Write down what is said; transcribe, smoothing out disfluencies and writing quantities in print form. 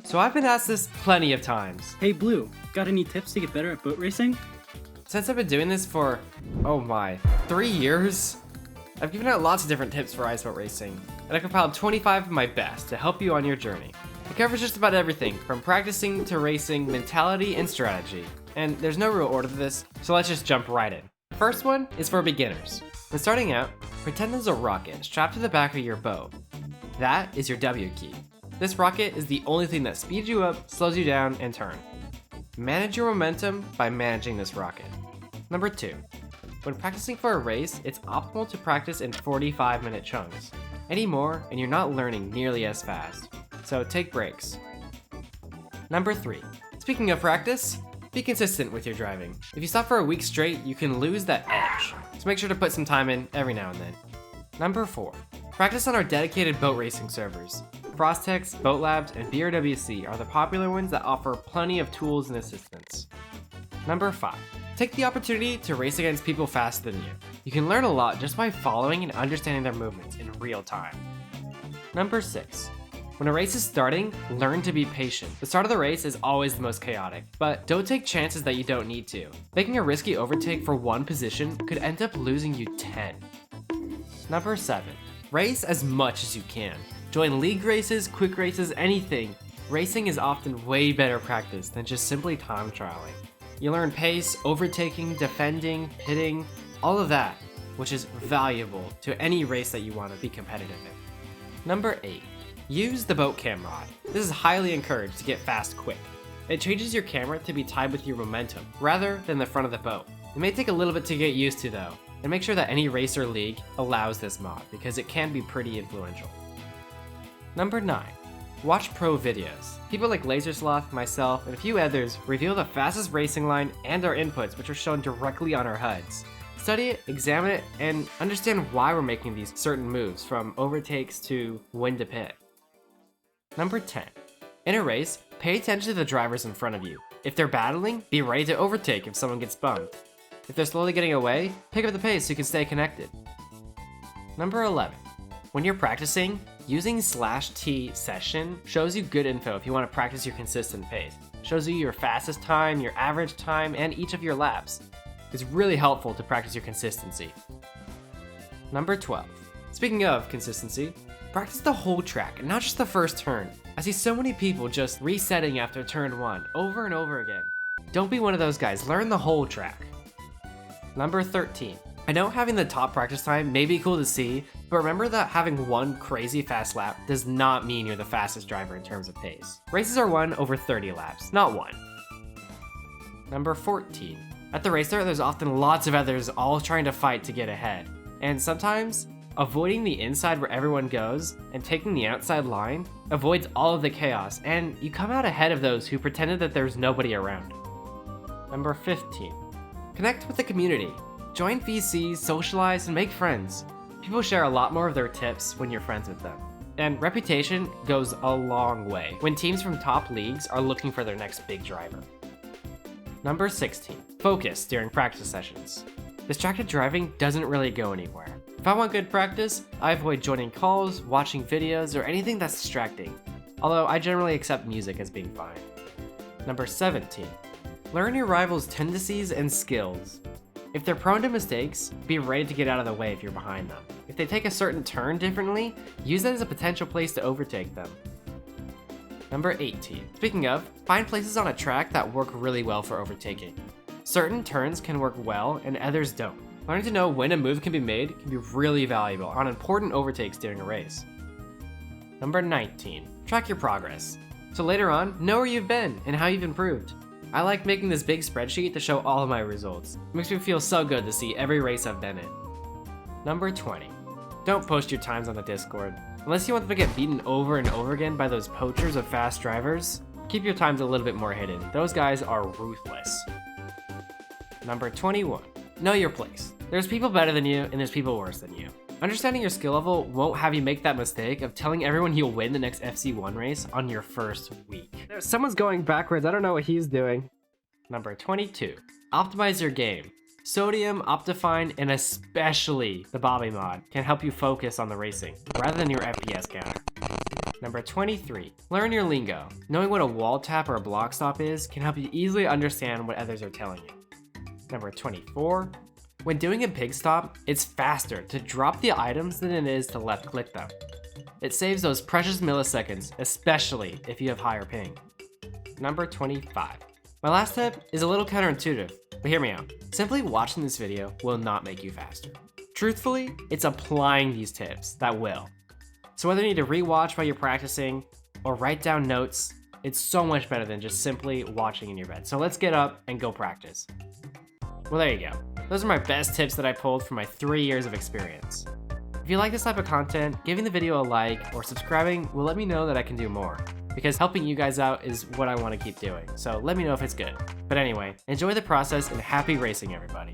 So I've been asked this plenty of times. Hey Blue, got any tips to get better at boat racing? Since I've been doing this for, 3 years, I've given out lots of different tips for ice boat racing, and I compiled 25 of my best to help you on your journey. It covers just about everything from practicing to racing, mentality, and strategy. And there's no real order to this, so let's just jump right in. The first one is for beginners. When starting out, pretend there's a rocket strapped to the back of your boat. That is your W key. This rocket is the only thing that speeds you up, slows you down, and turns. Manage your momentum by managing this rocket. Number 2. When practicing for a race, it's optimal to practice in 45-minute chunks. Any more, and you're not learning nearly as fast. So take breaks. Number 3. Speaking of practice, be consistent with your driving. If you stop for a week straight, you can lose that edge. So make sure to put some time in every now and then. Number 4. Practice on our dedicated boat racing servers. Frostex, Boat Labs, and BRWC are the popular ones that offer plenty of tools and assistance. Number 5. Take the opportunity to race against people faster than you. You can learn a lot just by following and understanding their movements in real time. Number 6. When a race is starting, learn to be patient. The start of the race is always the most chaotic, but don't take chances that you don't need to. Making a risky overtake for one position could end up losing you 10. Number 7. Race as much as you can. Join league races, quick races, anything. Racing is often way better practice than just simply time trialing. You learn pace, overtaking, defending, pitting, all of that, which is valuable to any race that you want to be competitive in. Number 8. Use the boat cam rod. This is highly encouraged to get fast quick. It changes your camera to be tied with your momentum, rather than the front of the boat. It may take a little bit to get used to though, and make sure that any race or league allows this mod, because it can be pretty influential. Number 9. Watch pro videos. People like Lasersloth, myself, and a few others reveal the fastest racing line and our inputs, which are shown directly on our HUDs. Study it, examine it, and understand why we're making these certain moves, from overtakes to when to pit. Number 10. In a race, pay attention to the drivers in front of you. If they're battling, be ready to overtake if someone gets bumped. If they're slowly getting away, pick up the pace so you can stay connected. Number 11. When you're practicing, using /T session shows you good info if you want to practice your consistent pace. Shows you your fastest time, your average time, and each of your laps. It's really helpful to practice your consistency. Number 12. Speaking of consistency, practice the whole track and not just the first turn. I see so many people just resetting after turn 1 over and over again. Don't be one of those guys, learn the whole track. Number 13. I know having the top practice time may be cool to see, but remember that having one crazy fast lap does not mean you're the fastest driver in terms of pace. Races are won over 30 laps, not 1. Number 14. At the race start, there's often lots of others all trying to fight to get ahead. And sometimes, avoiding the inside where everyone goes and taking the outside line avoids all of the chaos, and you come out ahead of those who pretended that there's nobody around. Number 15. Connect with the community. Join VCs, socialize, and make friends. People share a lot more of their tips when you're friends with them. And reputation goes a long way when teams from top leagues are looking for their next big driver. Number 16. Focus during practice sessions. Distracted driving doesn't really go anywhere. If I want good practice, I avoid joining calls, watching videos, or anything that's distracting. Although I generally accept music as being fine. Number 17. Learn your rivals' tendencies and skills. If they're prone to mistakes, be ready to get out of the way if you're behind them. If they take a certain turn differently, use that as a potential place to overtake them. Number 18. Speaking of, find places on a track that work really well for overtaking. Certain turns can work well and others don't. Learning to know when a move can be made can be really valuable on important overtakes during a race. Number 19. Track your progress. So later on, know where you've been and how you've improved. I like making this big spreadsheet to show all of my results. It makes me feel so good to see every race I've been in. Number 20. Don't post your times on the Discord. Unless you want them to get beaten over and over again by those poachers of fast drivers, keep your times a little bit more hidden. Those guys are ruthless. Number 21. Know your place. There's people better than you and there's people worse than you. Understanding your skill level won't have you make that mistake of telling everyone you'll win the next FC1 race on your first week. Someone's going backwards, I don't know what he's doing. Number 22. Optimize your game. Sodium, Optifine, and especially the Bobby mod can help you focus on the racing, rather than your FPS counter. Number 23, learn your lingo. Knowing what a wall tap or a block stop is can help you easily understand what others are telling you. Number 24, when doing a pig stop, it's faster to drop the items than it is to left click them. It saves those precious milliseconds, especially if you have higher ping. Number 25. My last tip is a little counterintuitive, but hear me out. Simply watching this video will not make you faster. Truthfully, it's applying these tips that will. So whether you need to rewatch while you're practicing or write down notes, it's so much better than just simply watching in your bed. So let's get up and go practice. Well, there you go. Those are my best tips that I pulled from my 3 years of experience. If you like this type of content, giving the video a like or subscribing will let me know that I can do more, because helping you guys out is what I want to keep doing. So let me know if it's good. But anyway, enjoy the process and happy racing, everybody.